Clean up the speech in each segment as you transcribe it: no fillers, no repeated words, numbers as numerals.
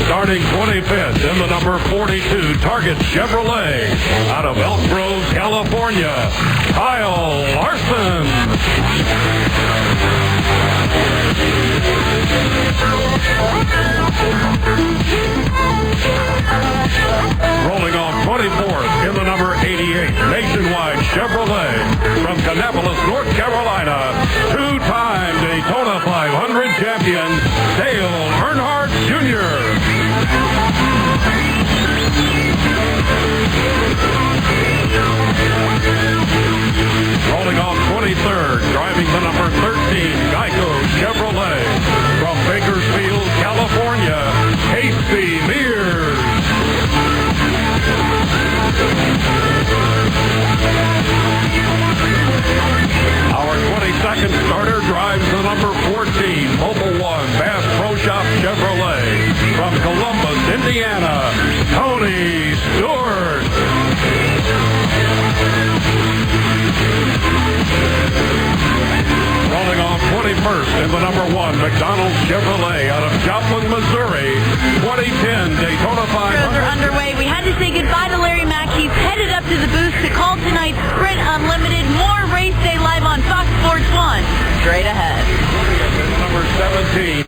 Starting 25th in the number 42 Target Chevrolet out of Elk Grove, California, Kyle Larson. Rolling off 24th in the number 88 Nationwide Chevrolet from Kannapolis, North Carolina, two-time Daytona 500 champion Dale Earnhardt Jr. Rolling off 23rd, driving the number 13 Geico Chevrolet from Bakersfield, California, Casey Mears. Our 22nd starter drives the number 14 Mobile One Bass Pro Shop Chevrolet from Columbus, Indiana, Tony Stewart. Rolling off 21st in the number 1 McDonald's Chevrolet out of Joplin, Missouri, 2010 Daytona 500. Are underway. We had to say goodbye to Larry Mack. He's headed up to the booth to call tonight's Sprint Unlimited. More race day live on Fox Sports 1. Straight ahead. Number 17.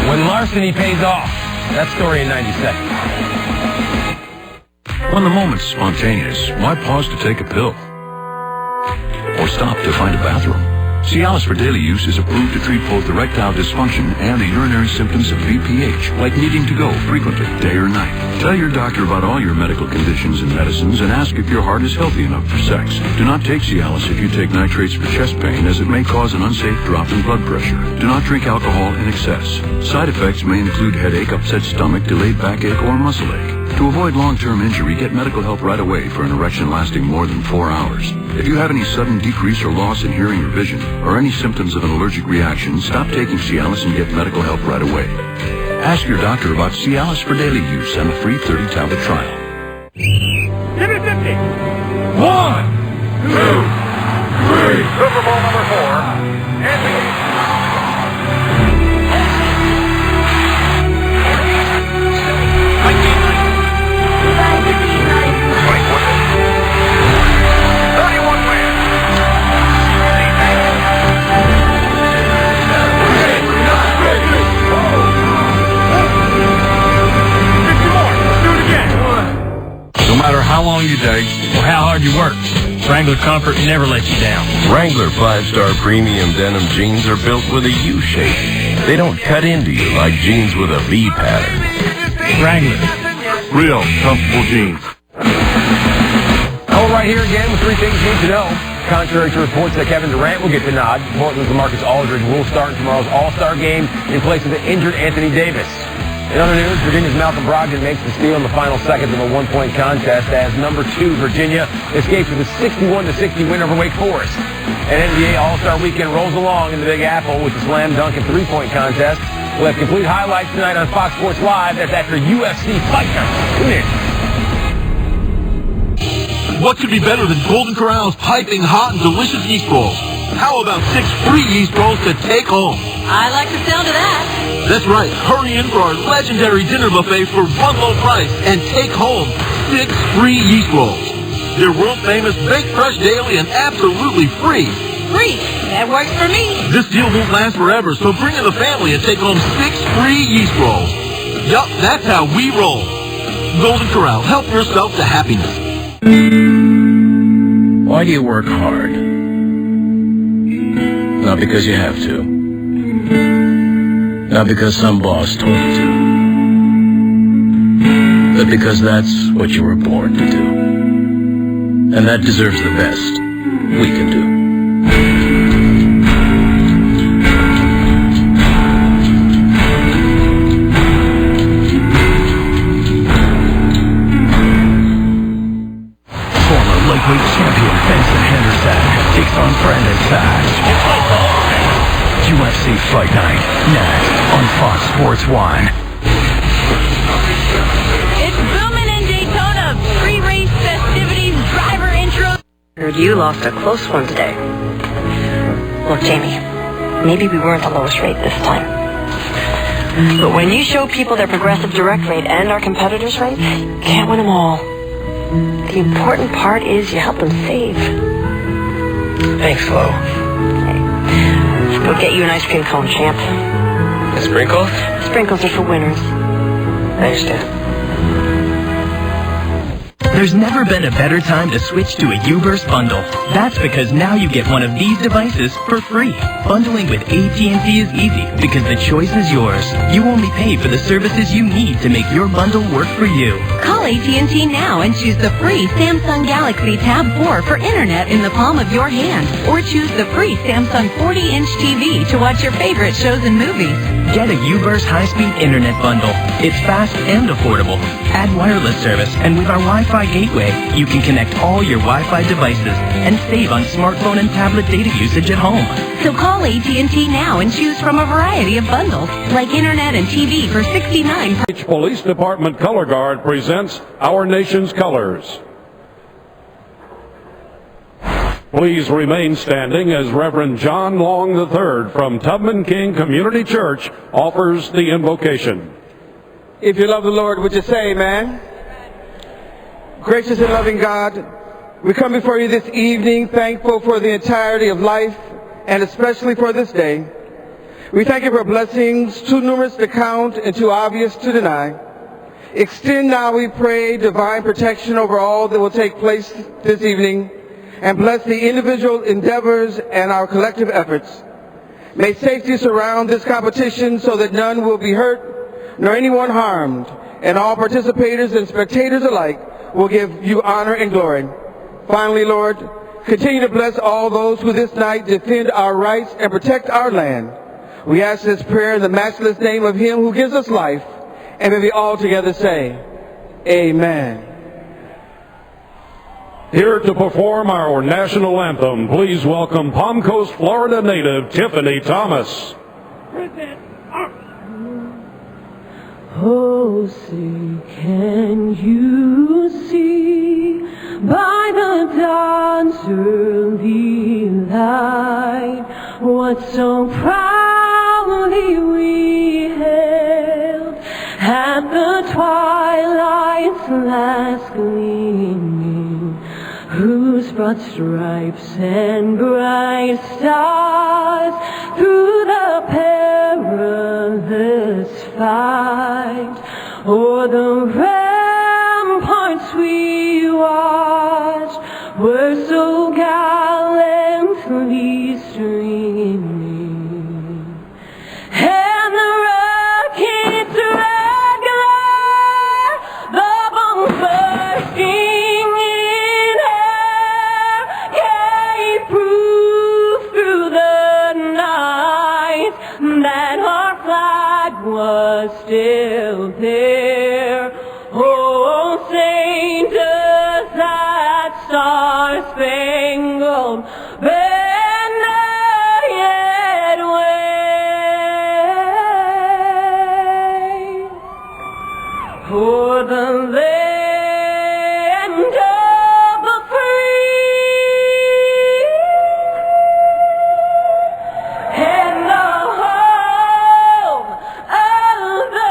When larceny pays off. That story in 90 seconds. When the moment's spontaneous, why pause to take a pill? Or stop to find a bathroom? Cialis for daily use is approved to treat both erectile dysfunction and the urinary symptoms of BPH, like needing to go frequently, day or night. Tell your doctor about all your medical conditions and medicines and ask if your heart is healthy enough for sex. Do not take Cialis if you take nitrates for chest pain, as it may cause an unsafe drop in blood pressure. Do not drink alcohol in excess. Side effects may include headache, upset stomach, delayed backache, or muscle ache. To avoid long-term injury, get medical help right away for an erection lasting more than 4 hours. If you have any sudden decrease or loss in hearing or vision, or any symptoms of an allergic reaction, stop taking Cialis and get medical help right away. Ask your doctor about Cialis for daily use and the free 30-tablet trial. Give me 50. 1, 2, 3. Super Bowl number 4. Anthony. No matter how long you take Or how hard you work, Wrangler Comfort never lets you down. Wrangler 5-star premium denim jeans are built with a U shape. They don't cut into you like jeans with a V pattern. Wrangler. real comfortable jeans. Cole right here again with 3 things you need to know. Contrary to reports that Kevin Durant will get the nod, Portland's LaMarcus Aldridge will start in tomorrow's All-Star game in place of the injured Anthony Davis. In other news, Virginia's Malcolm Brogdon makes the steal in the final seconds of a one-point contest as number 2 Virginia escapes with a 61-60 win over Wake Forest. And NBA All-Star Weekend rolls along in the Big Apple with the slam dunk and three-point contest. We'll have complete highlights tonight on Fox Sports Live. That's after UFC Fight Night. Tune in. What could be better than Golden Corral's piping hot and delicious yeast rolls? How about 6 free yeast rolls to take home? I like the sound of that. That's right. Hurry in for our legendary dinner buffet for one low price and take home 6 free yeast rolls. They're world-famous, baked fresh daily, and absolutely free. Free. That works for me. This deal won't last forever, so bring in the family and take home 6 free yeast rolls. Yup, that's how we roll. Golden Corral, help yourself to happiness. Why do you work hard? Not because you have to. Not because some boss told you to. But because that's what you were born to do. And that deserves the best we can do. Lightweight champion Benson Henderson takes on Brandon Thatch. UFC Fight Night, next on Fox Sports 1. Heard you lost a close one today. Look, Jamie, maybe we weren't the lowest rate this time. But when you show people their Progressive Direct rate and our competitors' rates, you can't win them all. The important part is you help them save. Thanks, Flo. Let's go get you an ice cream cone, champ. The sprinkles? Sprinkles are for winners. I understand. There's never been a better time to switch to a U-Burst bundle. That's because now you get one of these devices for free. Bundling with AT&T is easy because the choice is yours. You only pay for the services you need to make your bundle work for you. Call AT&T now and choose the free Samsung Galaxy Tab 4 for internet in the palm of your hand. Or choose the free Samsung 40-inch TV to watch your favorite shows and movies. Get a U-Burst high-speed internet bundle. It's fast and affordable. Add wireless service, and with our Wi-Fi gateway, you can connect all your Wi-Fi devices and save on smartphone and tablet data usage at home. So call AT&T now and choose from a variety of bundles, like internet and TV for $69. Each Police Department Color Guard presents Our Nation's Colors. Please remain standing as Reverend John Long III from Tubman King Community Church offers the invocation. If you love the Lord, would you say amen? Gracious and loving God, we come before you this evening thankful for the entirety of life and especially for this day. We thank you for blessings too numerous to count and too obvious to deny. Extend now, we pray, divine protection over all that will take place this evening, and bless the individual endeavors and our collective efforts. May safety surround this competition so that none will be hurt nor anyone harmed, and all participators and spectators alike will give you honor and glory. Finally, Lord, continue to bless all those who this night defend our rights and protect our land. We ask this prayer in the matchless name of Him who gives us life, and may we all together say, Amen. Here to perform our national anthem, please welcome Palm Coast, Florida native Tiffany Thomas. Oh, say, can you see by the dawn's early light what so proudly we hailed at the twilight's last gleaming, whose broad stripes and bright stars through the perilous fight o'er the ramparts we watched were so gallantly streaming, and the rocket's regular, the bombs bursting in air, gave proof through the night that our flag was still there. Oh, say does that star-spangled banner yet wave for the land of the free and the home of the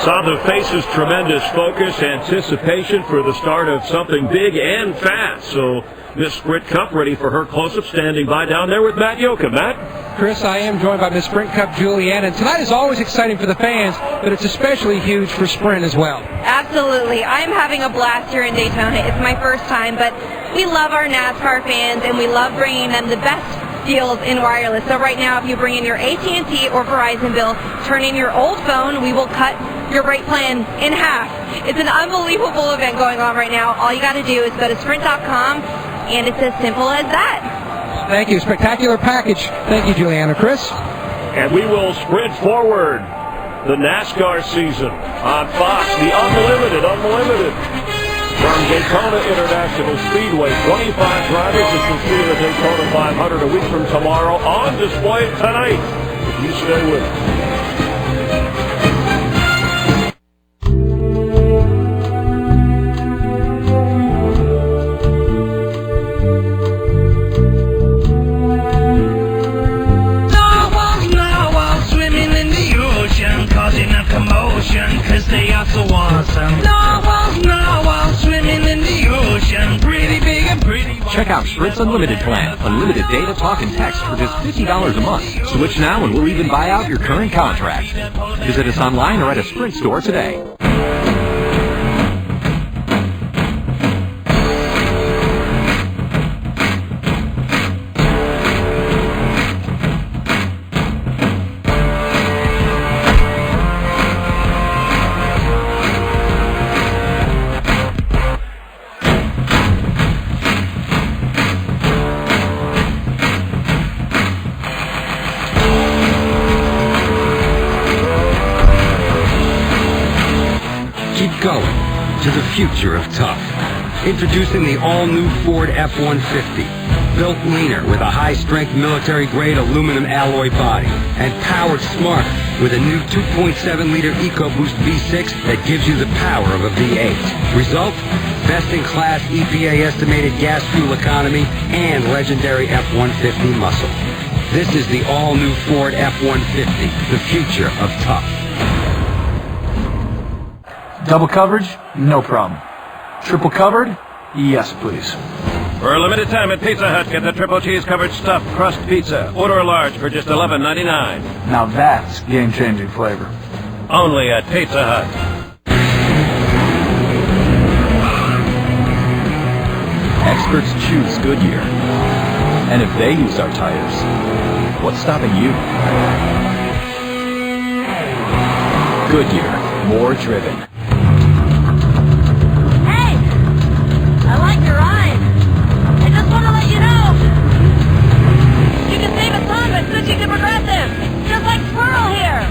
Saw the faces, tremendous focus, anticipation for the start of something big and fast. So Miss Sprint Cup ready for her close-up, standing by down there with Matt Yoakum. Matt? Chris, I am joined by Miss Sprint Cup Julianne, and tonight is always exciting for the fans, but it's especially huge for Sprint as well. Absolutely. I'm having a blast here in Daytona. It's my first time, but we love our NASCAR fans, and we love bringing them the best deals in wireless. So right now, if you bring in your AT&T or Verizon bill, turn in your old phone, we will cut your rate plan in half. It's an unbelievable event going on right now. All you got to do is go to sprint.com, and it's as simple as that. Thank you. Spectacular package. Thank you, Juliana. Chris? And we will sprint forward the NASCAR season on Fox, the Unlimited. From Daytona International Speedway, 25 drivers as will see the Daytona 500 a week from tomorrow, on display tonight You stay with us. Cause they are so awesome. Narwhals swimming in the ocean. Pretty big and pretty wide. Check out Sprint's Unlimited plan. Unlimited data, talk, and text for just $50 a month. Switch now and we'll even buy out your current contract. Visit us online or at a Sprint store today. Going to the future of tough. Introducing the all-new Ford F-150. Built leaner with a high-strength military-grade aluminum alloy body. And powered smarter with a new 2.7-liter EcoBoost V6 that gives you the power of a V8. Result? Best-in-class EPA-estimated gas fuel economy and legendary F-150 muscle. This is the all-new Ford F-150, the future of tough. Double coverage? No problem. Triple covered? Yes, please. For a limited time at Pizza Hut, get the triple cheese covered stuffed crust pizza. Order a large for just $11.99. Now that's game-changing flavor. Only at Pizza Hut. Experts choose Goodyear. And if they use our tires, what's stopping you? Goodyear, more driven. I like your ride. I just want to let you know. You can save a ton by switching to Progressive. Just like Squirrel here.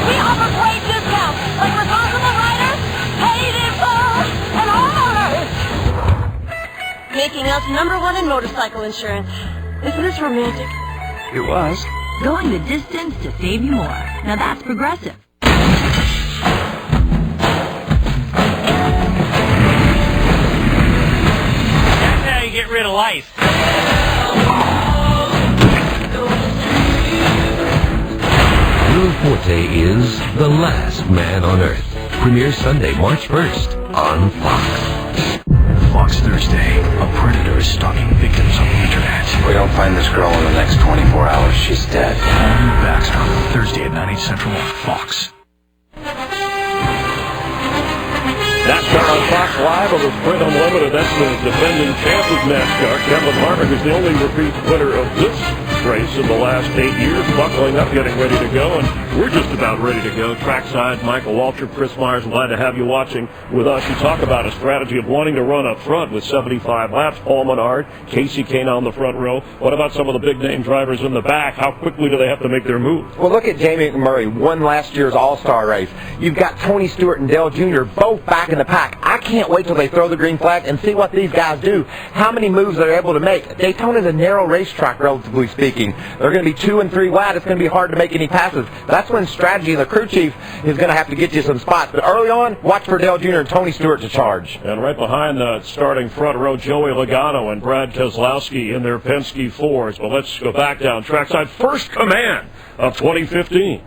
We offer great discounts, like responsible riders, paid in full, and homeowners. Making us #1 in motorcycle insurance. Isn't this romantic? It was. Going the distance to save you more. Now that's Progressive. Get rid of life. Will Forte is The Last Man on Earth. Premieres Sunday, March 1st on Fox. Fox Thursday. A predator is stalking victims on the internet. If we don't find this girl in the next 24 hours, she's dead. All new Baxter. Thursday at 9, 8 Central on Fox. NASCAR on Fox Live on the Sprint Unlimited. That's the defending champ of NASCAR, Kevin Harvick, who's the only repeat winner of this race in the last 8 years, buckling up, getting ready to go, and we're just about ready to go. Trackside, Michael Waltrip, Chris Myers, glad to have you watching with us. You talk about a strategy of wanting to run up front with 75 laps. Paul Menard, Casey Kane on the front row. What about some of the big-name drivers in the back? How quickly do they have to make their move? Well, look at Jamie McMurray, won last year's All-Star race. You've got Tony Stewart and Dale Jr. both back in the pack. I can't wait till they throw the green flag and see what these guys do, how many moves they're able to make. Daytona's a narrow racetrack, relatively speaking. They're going to be 2 and 3 wide. It's going to be hard to make any passes. That's when strategy, the crew chief, is going to have to get you some spots. But early on, watch for Dale Jr. and Tony Stewart to charge. And right behind the starting front row, Joey Logano and Brad Keselowski in their Penske Fords. But let's go back down trackside. First command of 2015.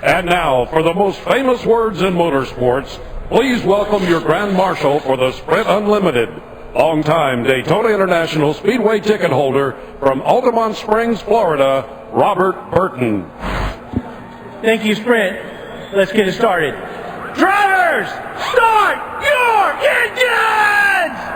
And now, for the most famous words in motorsports, please welcome your Grand Marshal for the Sprint Unlimited, longtime Daytona International Speedway ticket holder from Altamont Springs, Florida, Robert Burton. Thank you, Sprint. Let's get it started. Drivers, start your engines!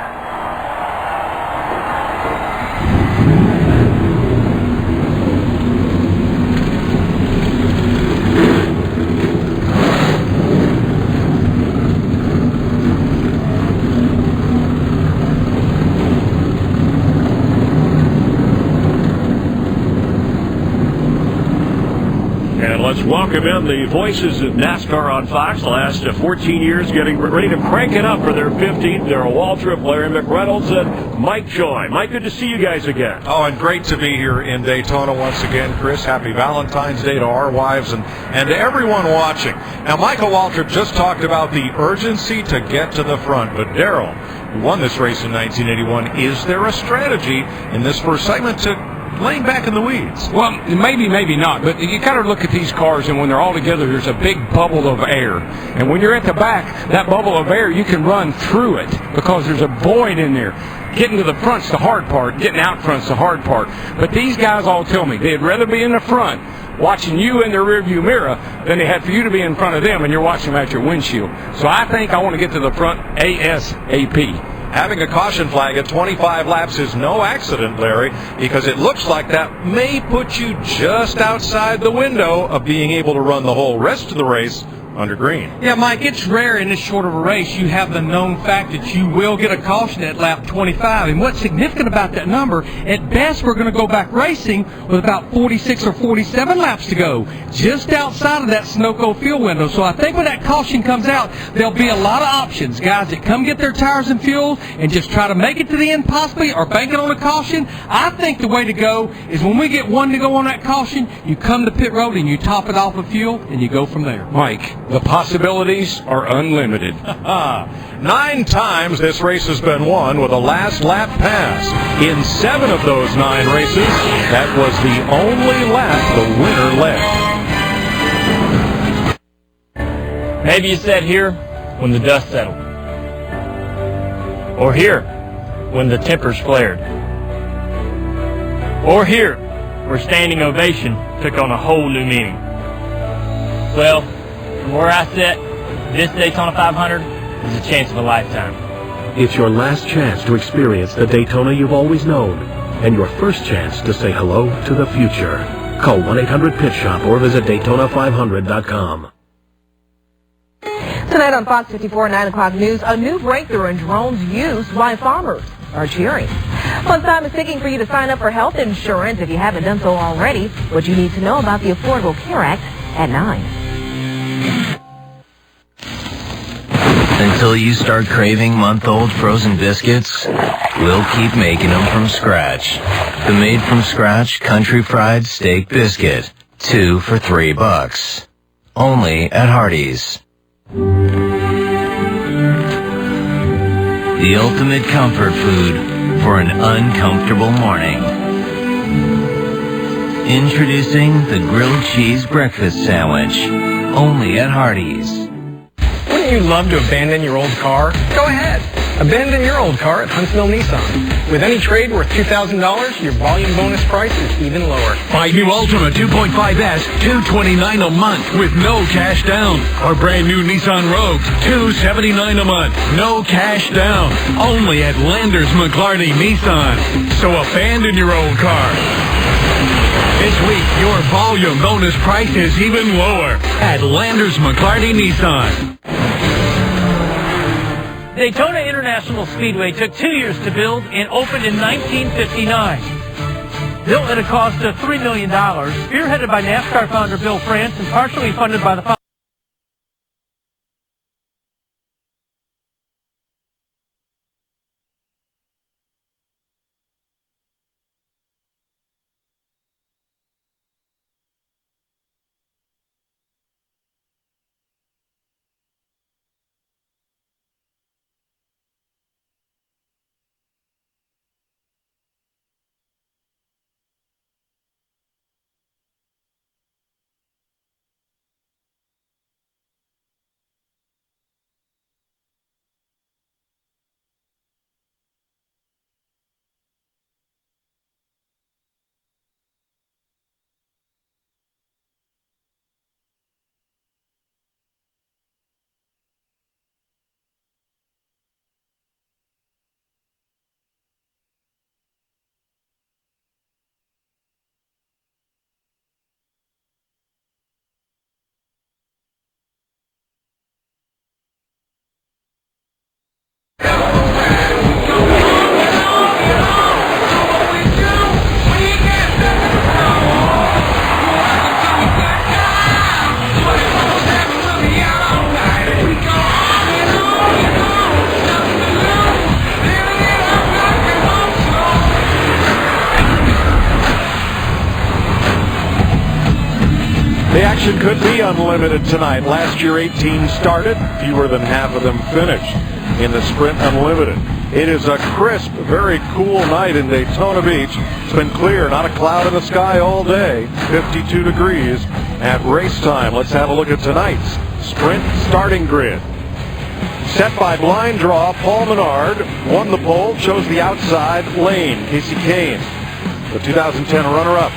let's welcome in the voices of NASCAR on Fox. The last 14 years getting ready to crank it up for their 15th. Darrell Waltrip, Larry McReynolds, and Mike Joy. Mike, good to see you guys again. Oh, and great to be here in Daytona once again, Chris. Happy Valentine's Day to our wives and to everyone watching. Now, Michael Waltrip just talked about the urgency to get to the front, but Darrell, who won this race in 1981, is there a strategy in this first segment to laying back in the weeds? Well, maybe not, but you kind of look at these cars, and when they're all together, there's a big bubble of air. And when you're at the back, that bubble of air, you can run through it because there's a void in there. Getting to the front's the hard part. Getting out front's the hard part. But these guys all tell me they'd rather be in the front watching you in their rearview mirror than they had for you to be in front of them and you're watching them at your windshield. So I think I want to get to the front ASAP. Having a caution flag at 25 laps is no accident, Larry, because it looks like that may put you just outside the window of being able to run the whole rest of the race under green. Yeah, Mike, it's rare in this short of a race you have the known fact that you will get a caution at lap 25. And what's significant about that number, at best we're going to go back racing with about 46 or 47 laps to go, just outside of that Sunoco fuel window. So I think when that caution comes out, there'll be a lot of options. Guys that come get their tires and fuel and just try to make it to the end possibly or bank it on a caution. I think the way to go is when we get one to go on that caution, you come to pit road and you top it off with fuel and you go from there. Mike, the possibilities are unlimited. 9 times this race has been won with a last lap pass. In 7 of those 9 races, that was the only lap the winner led. Maybe you sat here when the dust settled. Or here when the tempers flared. Or here where standing ovation took on a whole new meaning. Well, from where I sit, this Daytona 500 is a chance of a lifetime. It's your last chance to experience the Daytona you've always known, and your first chance to say hello to the future. Call 1-800-PIT-SHOP or visit Daytona500.com. Tonight on Fox 54 9 o'clock news, a new breakthrough in drones used by farmers are cheering. Plus, time is ticking for you to sign up for health insurance if you haven't done so already. What you need to know about the Affordable Care Act at 9. Until you start craving month-old frozen biscuits, we'll keep making them from scratch. The made-from-scratch Country Fried Steak Biscuit. 2 for $3. Only at Hardee's. The ultimate comfort food for an uncomfortable morning. Introducing the grilled cheese breakfast sandwich. Only at Hardee's. Wouldn't you love to abandon your old car? Go ahead. Abandon your old car at Huntsville Nissan. With any trade worth $2,000, your volume bonus price is even lower. Buy new Ultima 2.5S, $229 a month with no cash down. Or brand new Nissan Rogue, $279 a month, no cash down. Only at Landers McLarty Nissan. So abandon your old car. This week, your volume bonus price is even lower at Landers McLarty Nissan. Daytona International Speedway took 2 years to build and opened in 1959. Built at a cost of $3 million, spearheaded by NASCAR founder Bill France and partially funded by the action could be unlimited tonight. Last year 18 started, fewer than half of them finished in the Sprint Unlimited. It is a crisp, very cool night in Daytona Beach. It's been clear, not a cloud in the sky all day, 52 degrees at race time. Let's have a look at tonight's Sprint starting grid. Set by blind draw, Paul Menard won the pole, chose the outside lane. Casey Kane, the 2010 runner-up.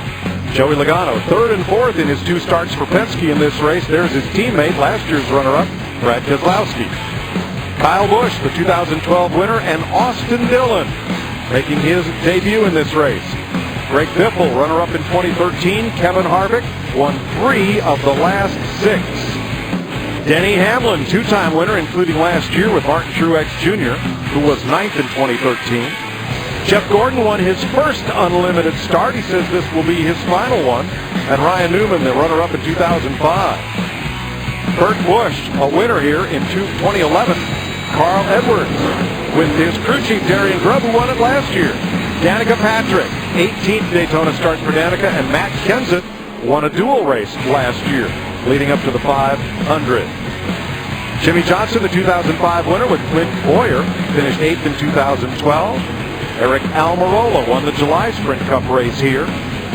Joey Logano, third and fourth in his 2 starts for Penske in this race. There's his teammate, last year's runner-up, Brad Keselowski. Kyle Busch, the 2012 winner, and Austin Dillon making his debut in this race. Greg Biffle, runner-up in 2013. Kevin Harvick won 3 of the last 6. Denny Hamlin, 2-time winner, including last year with Martin Truex Jr., who was 9th in 2013. Jeff Gordon won his first unlimited start. He says this will be his final one. And Ryan Newman, the runner-up in 2005. Kurt Busch, a winner here in 2011. Carl Edwards with his crew chief Darian Grubb, who won it last year. Danica Patrick, 18th Daytona start for Danica, and Matt Kenseth won a dual race last year, leading up to the 500. Jimmy Johnson, the 2005 winner with Clint Boyer, finished 8th in 2012. Eric Almirola won the July Sprint Cup race here.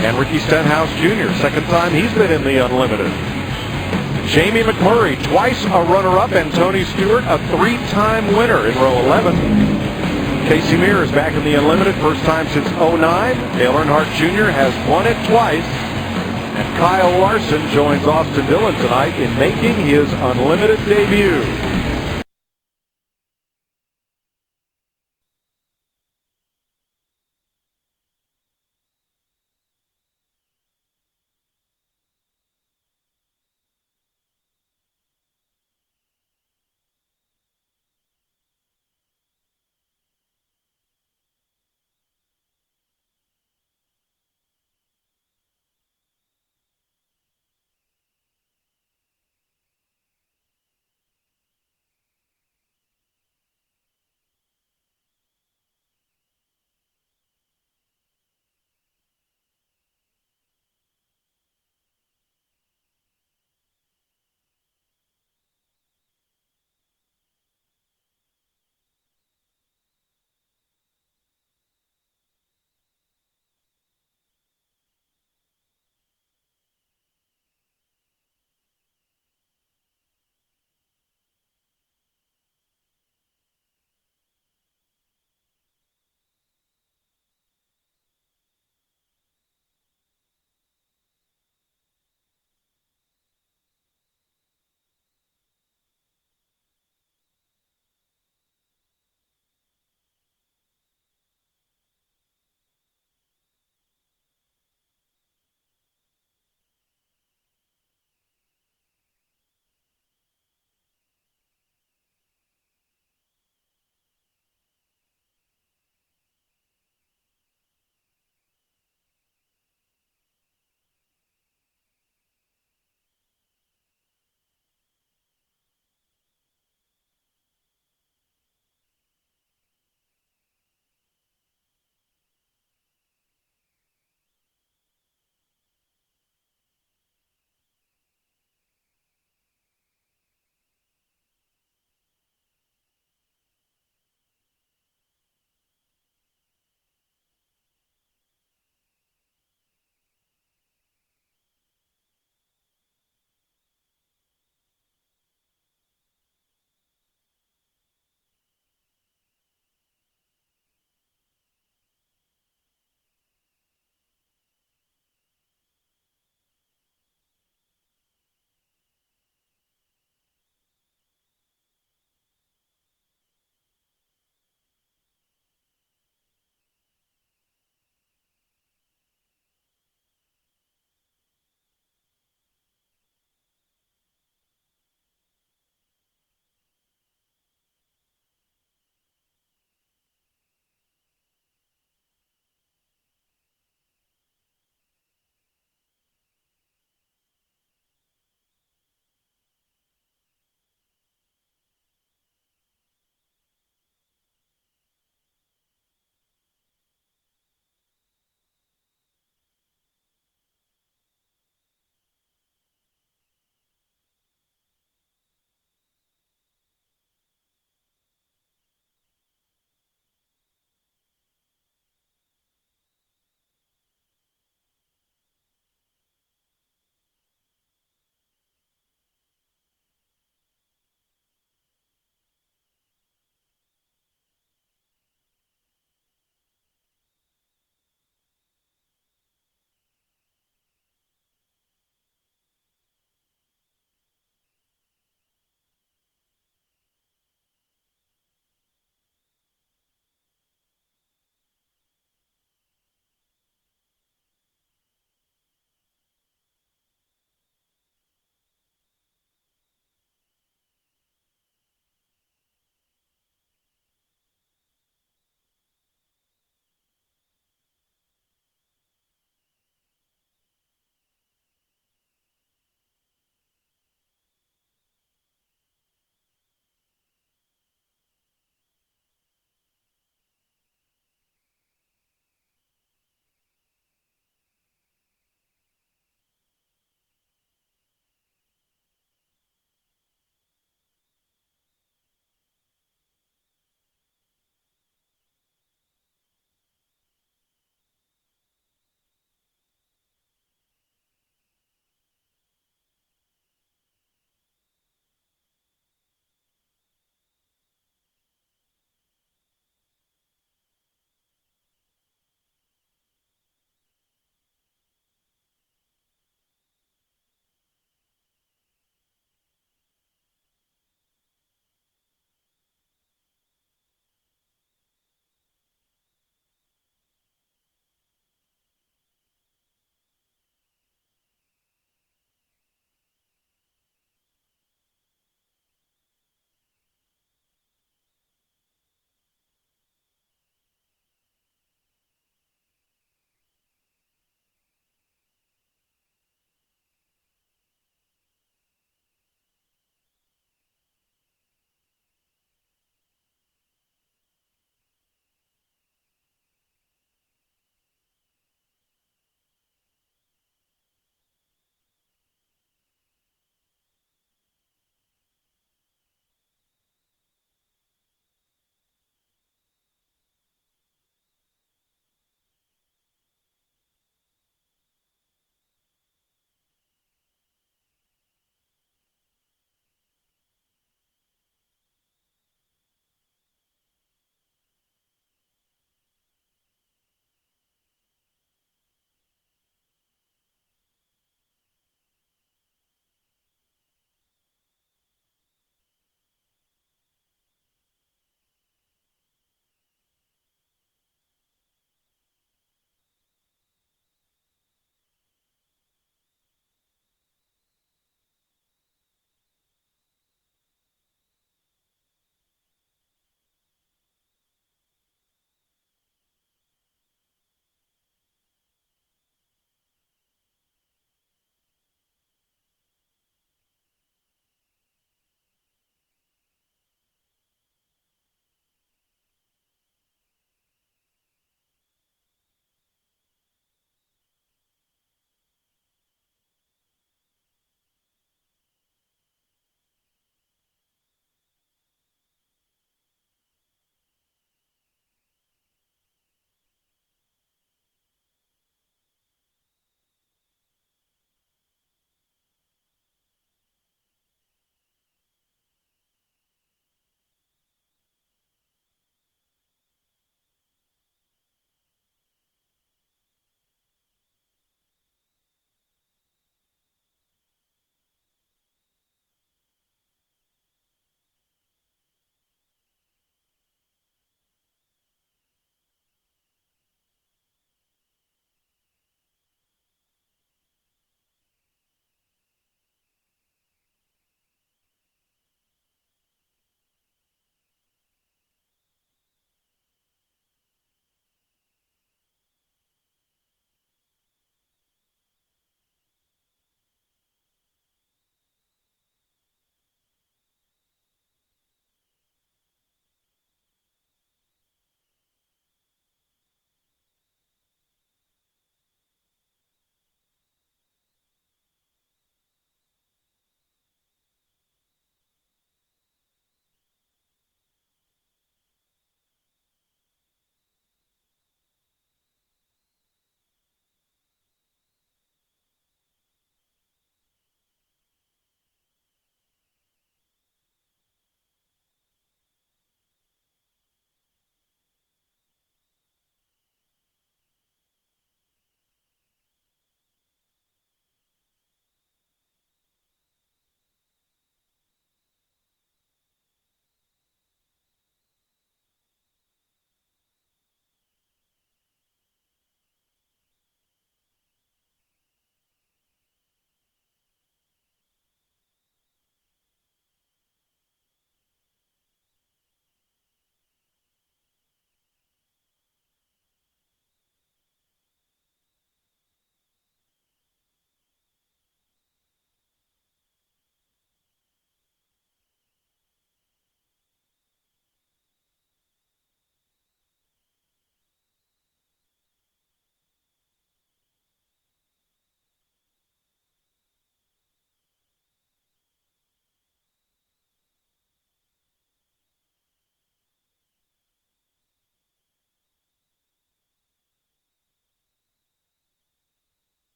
And Ricky Stenhouse Jr., second time he's been in the Unlimited. Jamie McMurray, twice a runner-up, and Tony Stewart, a 3-time winner in row 11. Casey Mears back in the Unlimited, first time since 09. Dale Earnhardt Jr. has won it twice. And Kyle Larson joins Austin Dillon tonight in making his Unlimited debut.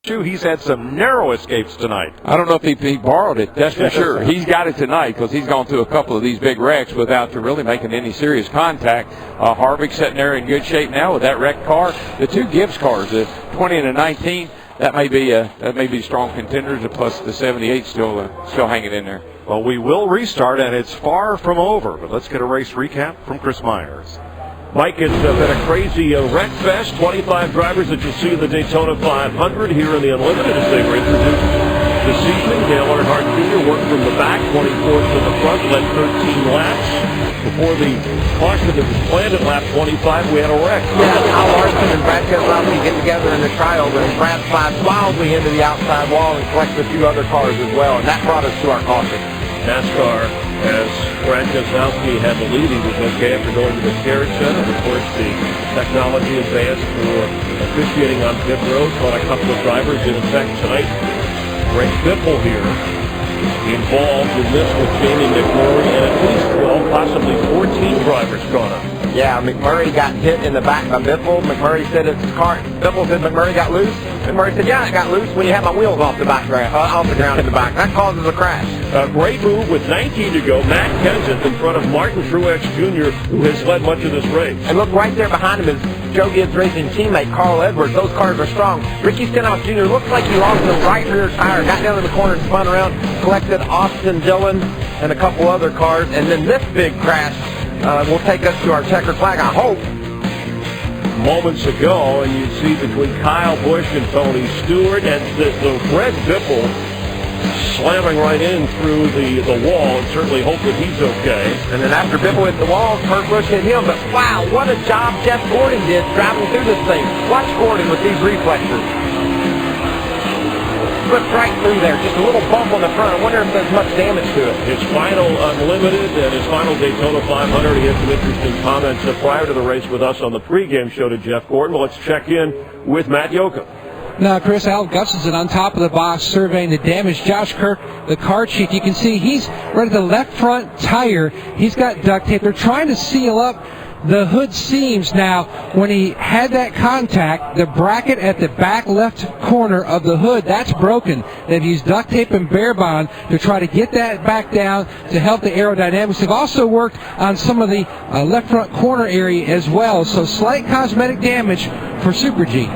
He's had some narrow escapes tonight. I don't know if he borrowed it, that's for sure. He's got it tonight because he's gone through a couple of these big wrecks without really making any serious contact. Harvick sitting there in good shape now with that wrecked car. The two Gibbs cars, the 20 and the 19, that may be strong contenders, plus the 78 still hanging in there. Well, we will restart, and it's far from over. But let's get a race recap from Chris Myers. Mike, it's been a crazy wreck fest. 25 drivers that you'll see in the Daytona 500 here in the Unlimited as they were introduced this evening. Dale Earnhardt Jr. worked from the back, 24th to the front, led 13 laps. Before the caution that was planned at lap 25, we had a wreck. Yeah, Kyle Larson and Brad Keselowski get together in the trials, and Brad slides wildly into the outside wall and collects a few other cars as well, and that brought us to our caution. Nascar, as Brad Keselowski had the lead, he was okay after going to the Carriage Center. Of course, the technology advanced for officiating on pit road. Caught a couple of drivers in effect tonight. Greg Biffle here involved in this with Jamie McMurray, and at least 12, possibly 14 drivers caught up. Yeah, McMurray got hit in the back by Biffle. McMurray said his car. Biffle said McMurray got loose. McMurray said, yeah, it got loose when you have my wheels off the ground in the back. That causes a crash. A great move with 19 to go. Matt Kenseth in front of Martin Truex Jr., who has led much of this race. And look, right there behind him is Joe Gibbs' racing teammate, Carl Edwards. Those cars are strong. Ricky Stenhouse Jr. looks like he lost the right rear tire, got down in the corner and spun around, collected Austin Dillon and a couple other cars. And then this big crash will take us to our checkered flag, I hope. Moments ago, and you see between Kyle Busch and Tony Stewart, and the Greg Biffle slamming right in through the wall, and certainly hope that he's okay. And then after Biffle hit the wall, Kurt Busch hit him. But wow, what a job Jeff Gordon did driving through this thing. Watch Gordon with these reflexes. Slipped right through there, just a little bump on the front. I wonder if there's much damage to it. His final Unlimited and his final Daytona 500, he had some interesting comments prior to the race with us on the pregame show to Jeff Gordon. Well, let's check in with Matt Yoakum. Now, Chris, Al Gustafson on top of the box surveying the damage. Josh Kirk, the car chief, you can see he's right at the left front tire. He's got duct tape. They're trying to seal up the hood seams. Now, when he had that contact, the bracket at the back left corner of the hood, that's broken. They've used duct tape and bare bond to try to get that back down to help the aerodynamics. They've also worked on some of the left front corner area as well. So slight cosmetic damage for Super G.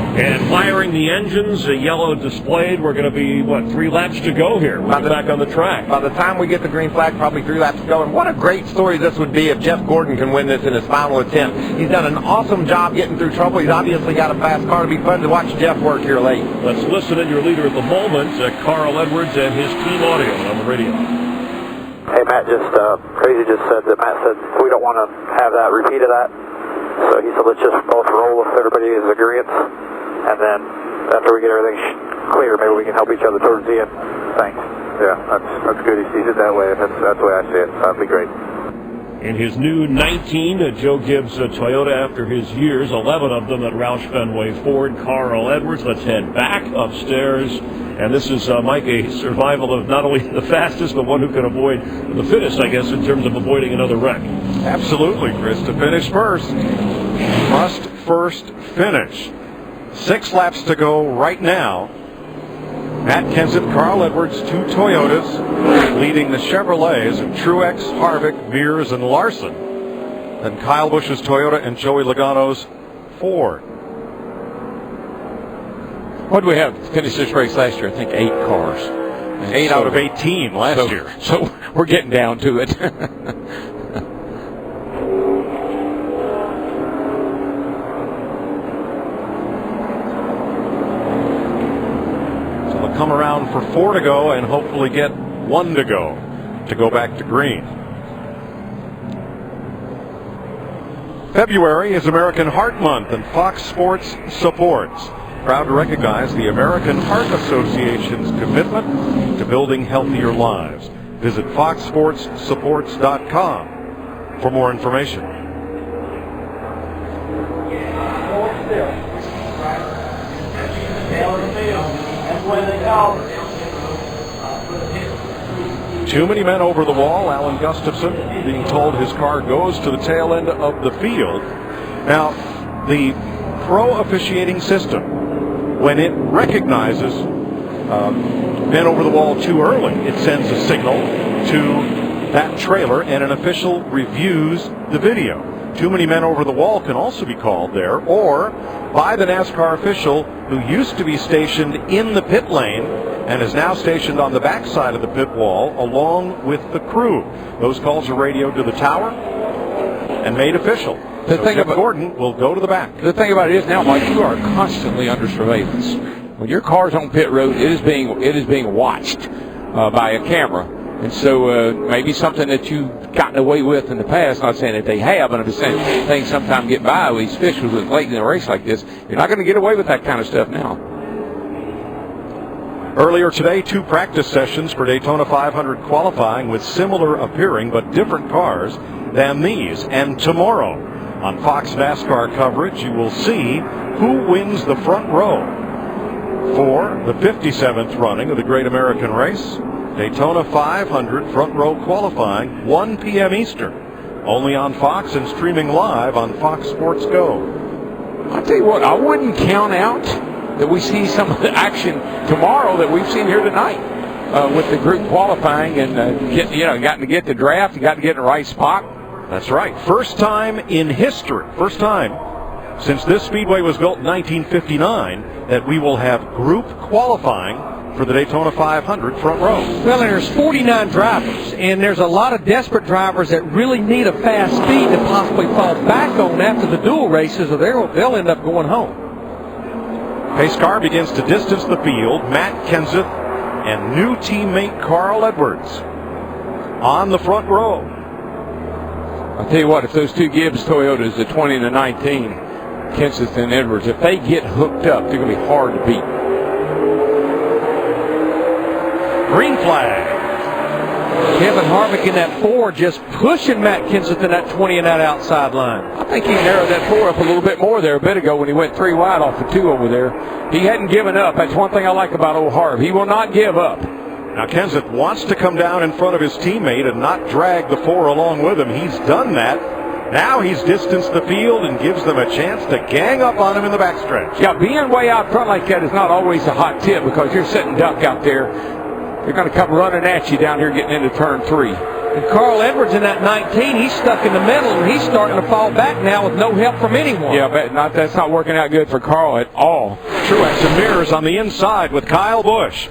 And firing the engines, a yellow displayed. We're going to be, 3 laps to go here. We're back on the track. By the time we get the green flag, probably 3 laps to go. And what a great story this would be if Jeff Gordon can win this in his final attempt. He's done an awesome job getting through trouble. He's obviously got a fast car. It'll be fun to watch Jeff work here late. Let's listen to your leader at the moment, Carl Edwards, and his team audio on the radio. Hey, Matt, Crazy just said that Matt said we don't want to have that repeat of that. So he said let's just both roll if everybody is agreeant. And then after we get everything clear, maybe we can help each other towards the end. Thanks. Yeah, that's good. He sees it that way. That's the way I see it. That'd be great. In his new 19, Joe Gibbs Toyota after his years, 11 of them at Roush Fenway Ford. Carl Edwards, let's head back upstairs. And this is, Mike, a survival of not only the fastest, but one who can avoid the fittest, I guess, in terms of avoiding another wreck. Absolutely, Chris. To finish first, must first finish. 6 laps to go right now. Matt Kenseth, Carl Edwards, 2 Toyotas, leading the Chevrolets of Truex, Harvick, Mears, and Larson. Then Kyle Busch's Toyota and Joey Logano's Ford. What did we have to finish this race last year? I think 8 cars. And 8 out of 18 last year. So we're getting down to it. Come around for 4 to go and hopefully get 1 to go back to green. February is American Heart Month, and Fox Sports supports. Proud to recognize the American Heart Association's commitment to building healthier lives. Visit foxsportssupports.com for more information. Too many men over the wall. Alan Gustafson being told his car goes to the tail end of the field. Now, the pro officiating system. When it recognizes men over the wall too early, it sends a signal to that trailer and an official reviews the video. Too many men over the wall can also be called there, or by the NASCAR official who used to be stationed in the pit lane and is now stationed on the backside of the pit wall along with the crew. Those calls are radioed to the tower and made official. The so thing Jeff about Gordon will go to the back. The thing about it is now, Mike, you are constantly under surveillance. When your car's on pit road, it is being watched by a camera. And so maybe something that you've gotten away with in the past, not saying that they have, but I'm just saying things sometimes get by with these officials with late in a race like this. You're not going to get away with that kind of stuff now. Earlier today, 2 practice sessions for Daytona 500 qualifying with similar appearing but different cars than these. And tomorrow on Fox NASCAR coverage, you will see who wins the front row for the 57th running of the Great American Race. Daytona 500 front row qualifying, 1 p.m. Eastern, only on Fox and streaming live on Fox Sports Go. I'll tell you what, I wouldn't count out that we see some of the action tomorrow that we've seen here tonight with the group qualifying and gotten to get the draft and got to get in the right spot. That's right. First time in history, first time since this speedway was built in 1959 that we will have group qualifying for the Daytona 500 front row. Well, there's 49 drivers, and there's a lot of desperate drivers that really need a fast speed to possibly fall back on after the dual races, or they'll end up going home. Pace car begins to distance the field. Matt Kenseth and new teammate Carl Edwards on the front row. I'll tell you what, if those 2 Gibbs Toyotas, the 20 and the 19, Kenseth and Edwards, if they get hooked up, they're going to be hard to beat. Green flag. Kevin Harvick in that 4 just pushing Matt Kenseth in that 20 and that outside line. I think he narrowed that 4 up a little bit more there a bit ago when he went 3 wide off the 2 over there. He hadn't given up. That's one thing I like about old Harv. He will not give up. Now Kenseth wants to come down in front of his teammate and not drag the 4 along with him. He's done that. Now he's distanced the field and gives them a chance to gang up on him in the backstretch. Yeah, being way out front like that is not always a hot tip because you're sitting duck out there. They're going to come running at you down here getting into turn 3. And Carl Edwards in that 19, he's stuck in the middle, and he's starting to fall back now with no help from anyone. Yeah, but that's not working out good for Carl at all. Truex and Mears on the inside with Kyle Busch.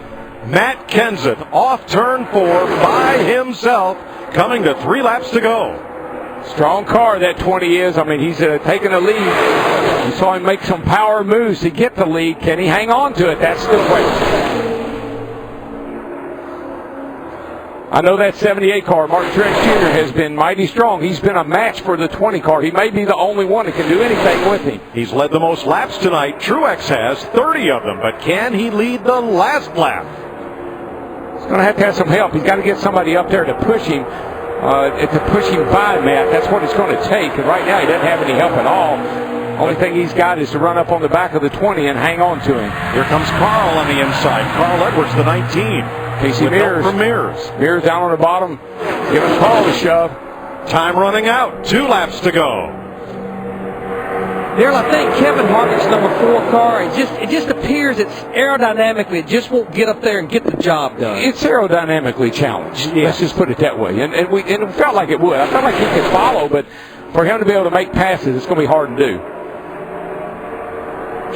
Matt Kenseth off turn 4 by himself, coming to 3 laps to go. Strong car that 20 is. I mean, he's taking a lead. You saw him make some power moves to get the lead. Can he hang on to it? That's the question. I know that 78 car, Martin Truex Jr., has been mighty strong. He's been a match for the 20 car. He may be the only one that can do anything with him. He's led the most laps tonight. Truex has 30 of them, but can he lead the last lap? He's going to have some help. He's got to get somebody up there to push him by Matt. That's what it's going to take. And right now he doesn't have any help at all. Only thing he's got is to run up on the back of the 20 and hang on to him. Here comes Carl on the inside. Carl Edwards, the 19. Casey Mears. From Mears. Mears down on the bottom, giving Carl a shove. Time running out. 2 laps to go. Daryl, I think Kevin Harvick's number 4 car, it just appears it's aerodynamically, it just won't get up there and get the job done. It's aerodynamically challenged. Yeah. Let's just put it that way. And it felt like it would. I felt like he could follow, but for him to be able to make passes, it's going to be hard to do.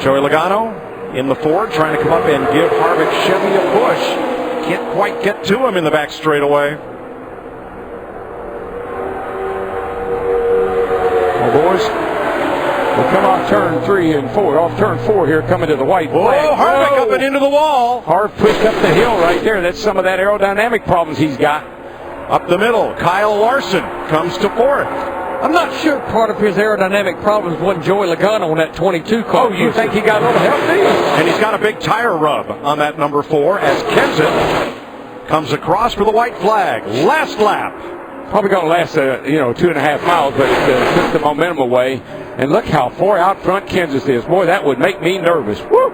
Joey Logano in the Ford trying to come up and give Harvick Chevy a push. Can't quite get to him in the back straightaway. Well, boys, we'll come off turn 3 and 4. Off turn 4 here, coming to the white flag. Oh, Harvick up and into the wall. Harv pushed up the hill right there. That's some of that aerodynamic problems he's got. Up the middle, Kyle Larson comes to 4th. I'm not sure part of his aerodynamic problems wasn't Joey Logano on that 22 car. Oh, you think he got a little help, do you? And he's got a big tire rub on that number 4 as Kenseth comes across for the white flag. Last lap. Probably going to last, 2.5 miles, but it took the momentum away. And look how far out front Kenseth is. Boy, that would make me nervous. Woo!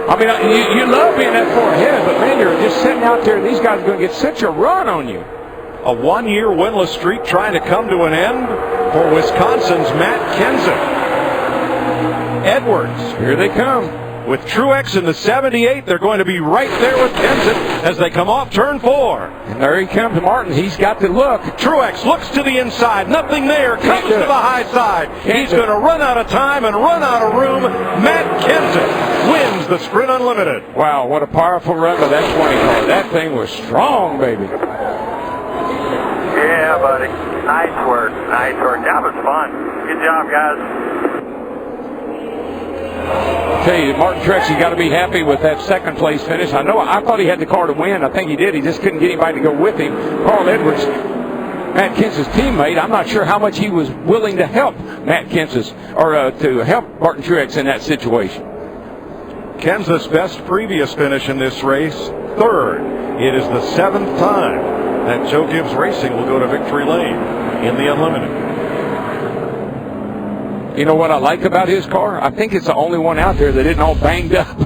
I mean, you love being that far ahead, but man, you're just sitting out there, and these guys are going to get such a run on you. A 1-year winless streak trying to come to an end for Wisconsin's Matt Kenseth. Edwards. Here they come. With Truex in the 78, they're going to be right there with Kenseth as they come off turn 4. And there he comes, Martin. He's got the look. Truex looks to the inside. Nothing there. Comes to the high side. He's going to run out of time and run out of room. Matt Kenseth wins the Sprint Unlimited. Wow, what a powerful run by that 20 car. That thing was strong, baby. Yeah, buddy. Nice work. Nice work. That was fun. Good job, guys. Tell you, Martin Truex, you got to be happy with that second place finish. I thought he had the car to win. I think he did. He just couldn't get anybody to go with him. Carl Edwards, Matt Kenseth's teammate, I'm not sure how much he was willing to help Matt Kenseth or to help Martin Truex in that situation. Kenseth's best previous finish in this race, 3rd. It is the 7th time that Joe Gibbs Racing will go to victory lane in the Unlimited. You know what I like about his car? I think it's the only one out there that isn't all banged up.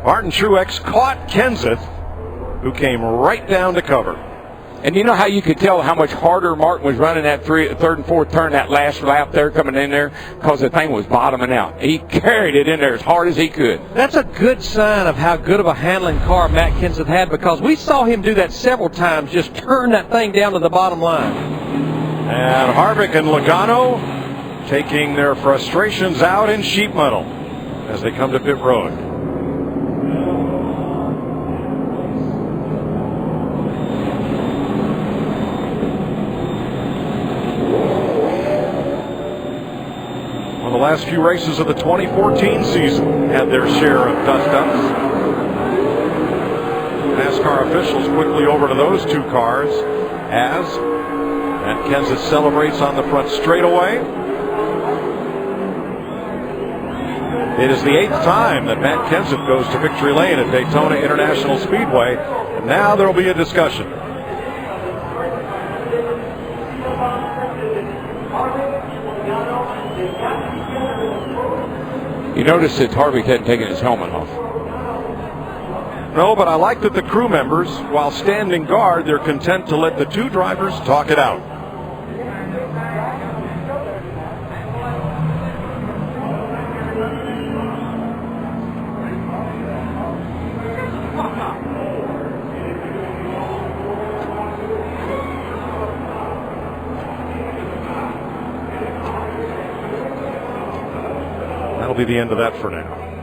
Martin Truex caught Kenseth, who came right down to cover. And you know how you could tell how much harder Martin was running that third and fourth turn, that last lap there coming in there? Because the thing was bottoming out. He carried it in there as hard as he could. That's a good sign of how good of a handling car Matt Kenseth had, because we saw him do that several times, just turn that thing down to the bottom line. And Harvick and Logano taking their frustrations out in sheet metal as they come to pit road. Well, the last few races of the 2014 season had their share of dust-ups. NASCAR officials quickly over to those two cars as Matt Kenseth celebrates on the front straightaway. It is the 8th time that Matt Kenseth goes to victory lane at Daytona International Speedway, and now there will be a discussion. You notice that Harvick hadn't taken his helmet off. No, but I like that the crew members, while standing guard, they're content to let the two drivers talk it out. That'll be the end of that for now.